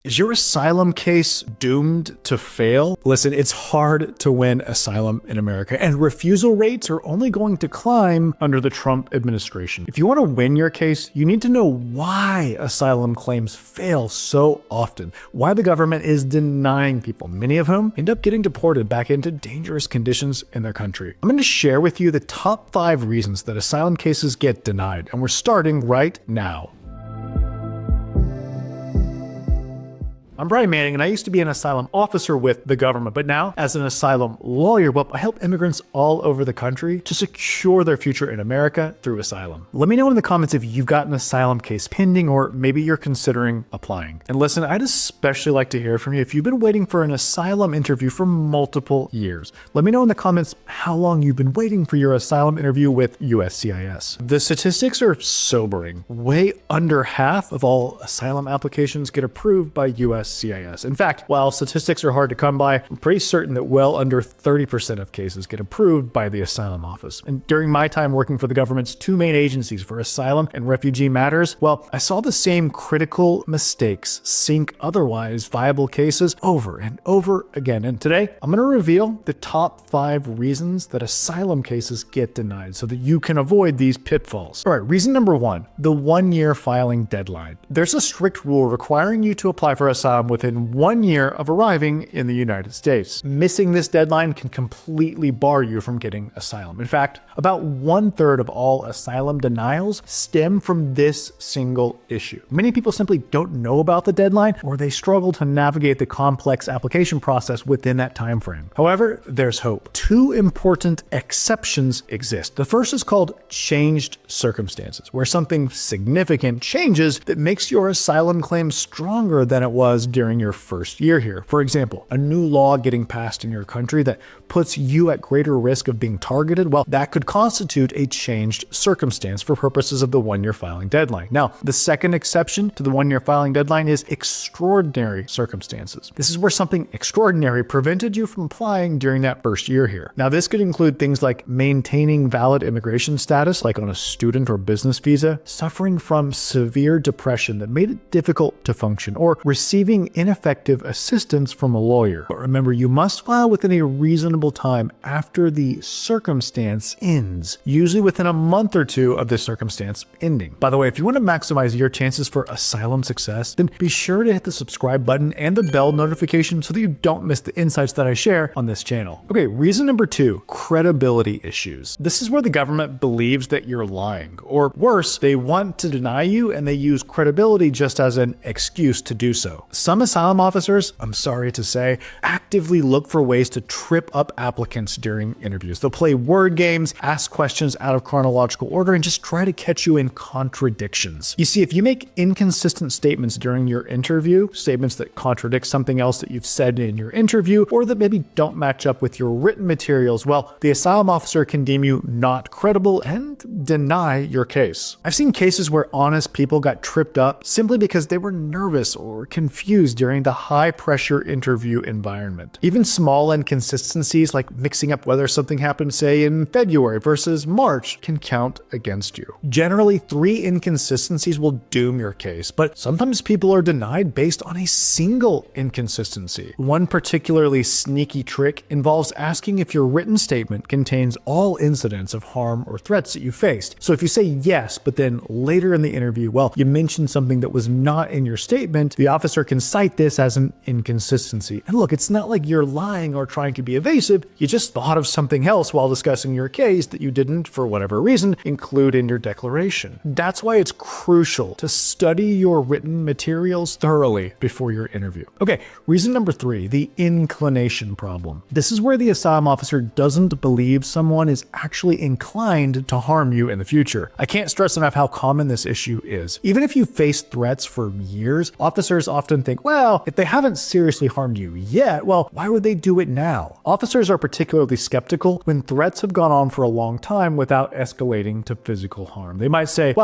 Is your asylum case doomed to fail? Listen, it's hard to win asylum in America, and refusal rates are only going to climb under the Trump administration. If you want to win your case, you need to know why asylum claims fail so often, why the government is denying people, many of whom end up getting deported back into dangerous conditions in their country. I'm going to share with you the top 5 reasons that asylum cases get denied, and we're starting right now. I'm Brian Manning, and I used to be an asylum officer with the government, but now as an asylum lawyer, I help immigrants all over the country to secure their future in America through asylum. Let me know in the comments if you've got an asylum case pending, or maybe you're considering applying. And listen, I'd especially like to hear from you if you've been waiting for an asylum interview for multiple years. Let me know in the comments how long you've been waiting for your asylum interview with USCIS. The statistics are sobering. Way under half of all asylum applications get approved by USCIS. In fact, while statistics are hard to come by, I'm pretty certain that well under 30% of cases get approved by the asylum office. And during my time working for the government's 2 main agencies for asylum and refugee matters, I saw the same critical mistakes sink otherwise viable cases over and over again. And today, I'm going to reveal the top 5 reasons that asylum cases get denied so that you can avoid these pitfalls. All right, reason number 1, the 1-year filing deadline. There's a strict rule requiring you to apply for asylum within 1 year of arriving in the United States. Missing this deadline can completely bar you from getting asylum. In fact, about 1/3 of all asylum denials stem from this single issue. Many people simply don't know about the deadline, or they struggle to navigate the complex application process within that time frame. However, there's hope. 2 important exceptions exist. The first is called changed circumstances, where something significant changes that makes your asylum claim stronger than it was during your first year here. For example, a new law getting passed in your country that puts you at greater risk of being targeted, that could constitute a changed circumstance for purposes of the 1-year filing deadline. Now, the second exception to the 1-year filing deadline is extraordinary circumstances. This is where something extraordinary prevented you from applying during that first year here. Now, this could include things like maintaining valid immigration status, like on a student or business visa, suffering from severe depression that made it difficult to function, or receiving ineffective assistance from a lawyer. But remember, you must file within a reasonable time after the circumstance ends, usually within a month or 2 of the circumstance ending. By the way, if you want to maximize your chances for asylum success, then be sure to hit the subscribe button and the bell notification so that you don't miss the insights that I share on this channel. Okay, reason number 2, credibility issues. This is where the government believes that you're lying, or worse, they want to deny you and they use credibility just as an excuse to do so. Some asylum officers, I'm sorry to say, actively look for ways to trip up applicants during interviews. They'll play word games, ask questions out of chronological order, and just try to catch you in contradictions. You see, if you make inconsistent statements during your interview, statements that contradict something else that you've said in your interview, or that maybe don't match up with your written materials, the asylum officer can deem you not credible and deny your case. I've seen cases where honest people got tripped up simply because they were nervous or confused during the high-pressure interview environment. Even small inconsistencies like mixing up whether something happened, say, in February versus March can count against you. Generally, 3 inconsistencies will doom your case, but sometimes people are denied based on a single inconsistency. One particularly sneaky trick involves asking if your written statement contains all incidents of harm or threats that you faced. So if you say yes, but then later in the interview, you mentioned something that was not in your statement, the officer can cite this as an inconsistency. And look, it's not like you're lying or trying to be evasive. You just thought of something else while discussing your case that you didn't, for whatever reason, include in your declaration. That's why it's crucial to study your written materials thoroughly before your interview. Okay, reason number 3, the inclination problem. This is where the asylum officer doesn't believe someone is actually inclined to harm you in the future. I can't stress enough how common this issue is. Even if you face threats for years, officers often think, if they haven't seriously harmed you yet, why would they do it now? Officers are particularly skeptical when threats have gone on for a long time without escalating to physical harm. They might say,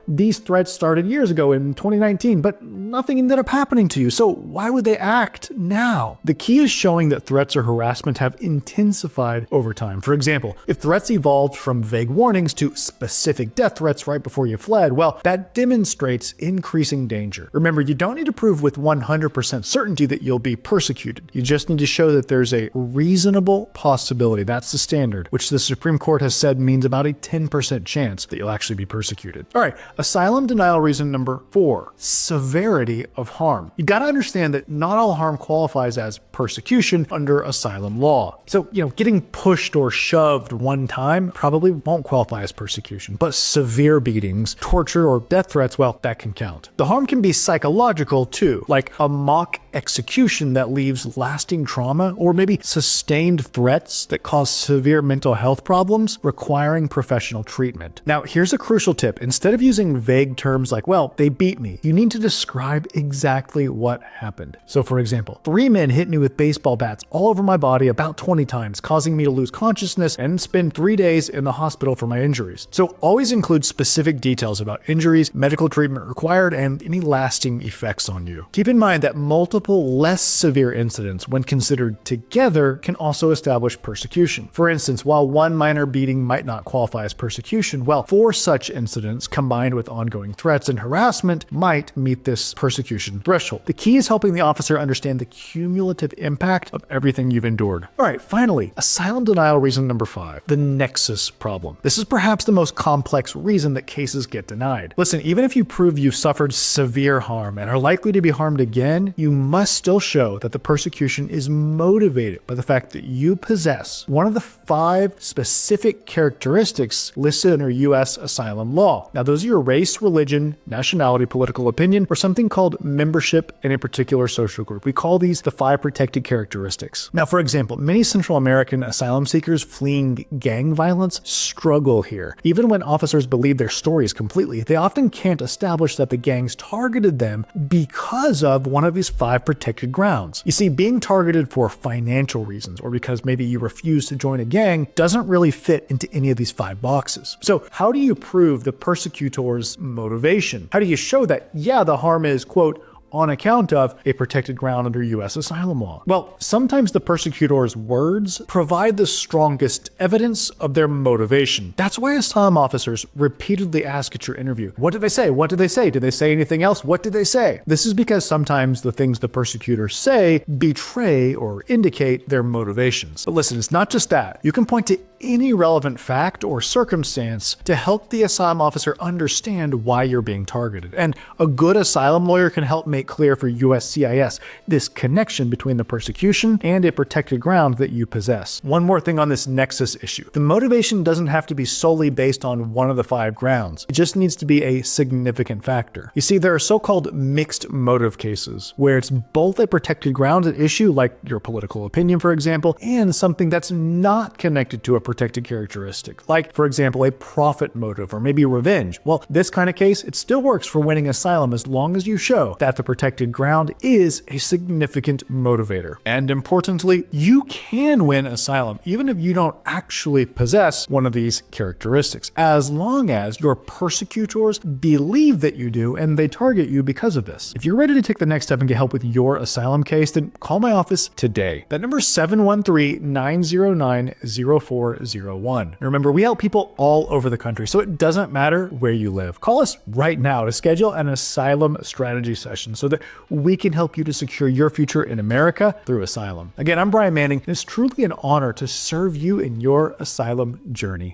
these threats started years ago in 2019, but nothing ended up happening to you, so why would they act now? The key is showing that threats or harassment have intensified over time. For example, if threats evolved from vague warnings to specific death threats right before you fled, that demonstrates increasing danger. Remember, you don't need to prove with with 100% certainty that you'll be persecuted. You just need to show that there's a reasonable possibility. That's the standard, which the Supreme Court has said means about a 10% chance that you'll actually be persecuted. All right, asylum denial reason number 4, severity of harm. You gotta understand that not all harm qualifies as persecution under asylum law. So, getting pushed or shoved one time probably won't qualify as persecution, but severe beatings, torture, or death threats, well, that can count. The harm can be psychological too, like a mock execution that leaves lasting trauma, or maybe sustained threats that cause severe mental health problems requiring professional treatment. Now, here's a crucial tip. Instead of using vague terms like, well, they beat me, you need to describe exactly what happened. So for example, 3 men hit me with baseball bats all over my body about 20 times, causing me to lose consciousness and spend 3 days in the hospital for my injuries. So always include specific details about injuries, medical treatment required, and any lasting effects on you. Keep in mind that multiple less severe incidents, when considered together, can also establish persecution. For instance, while one minor beating might not qualify as persecution, well, 4 such incidents combined with ongoing threats and harassment might meet this persecution threshold. The key is helping the officer understand the cumulative impact of everything you've endured. All right, finally, asylum denial reason number 5, the Nexus problem. This is perhaps the most complex reason that cases get denied. Listen, even if you prove you suffered severe harm and are likely to be harmed again, you must still show that the persecution is motivated by the fact that you possess one of the 5 specific characteristics listed under U.S. asylum law. Now, those are your race, religion, nationality, political opinion, or something called membership in a particular social group. We call these the 5 protected characteristics. Now, for example, many Central American asylum seekers fleeing gang violence struggle here. Even when officers believe their stories completely, they often can't establish that the gangs targeted them because of one of these 5 protected grounds. You see, being targeted for financial reasons or because maybe you refuse to join a gang doesn't really fit into any of these 5 boxes. So how do you prove the persecutor's motivation? How do you show that, yeah, the harm is, quote, on account of a protected ground under U.S. asylum law? Well, sometimes the persecutor's words provide the strongest evidence of their motivation. That's why asylum officers repeatedly ask at your interview, what did they say? What did they say? Did they say anything else? What did they say? This is because sometimes the things the persecutors say betray or indicate their motivations. But listen, it's not just that. You can point to any relevant fact or circumstance to help the asylum officer understand why you're being targeted. And a good asylum lawyer can help make clear for USCIS this connection between the persecution and a protected ground that you possess. One more thing on this Nexus issue. The motivation doesn't have to be solely based on one of the 5 grounds. It just needs to be a significant factor. You see, there are so-called mixed motive cases where it's both a protected ground at issue, like your political opinion, for example, and something that's not connected to a protected characteristic, like, for example, a profit motive or maybe revenge. Well, this kind of case, it still works for winning asylum as long as you show that the protected ground is a significant motivator. And importantly, you can win asylum even if you don't actually possess one of these characteristics, as long as your persecutors believe that you do and they target you because of this. If you're ready to take the next step and get help with your asylum case, then call my office today. That number is 713-909-0401. And remember, we help people all over the country, so it doesn't matter where you live. Call us right now to schedule an asylum strategy session so that we can help you to secure your future in America through asylum. Again, I'm Brian Manning, and it's truly an honor to serve you in your asylum journey.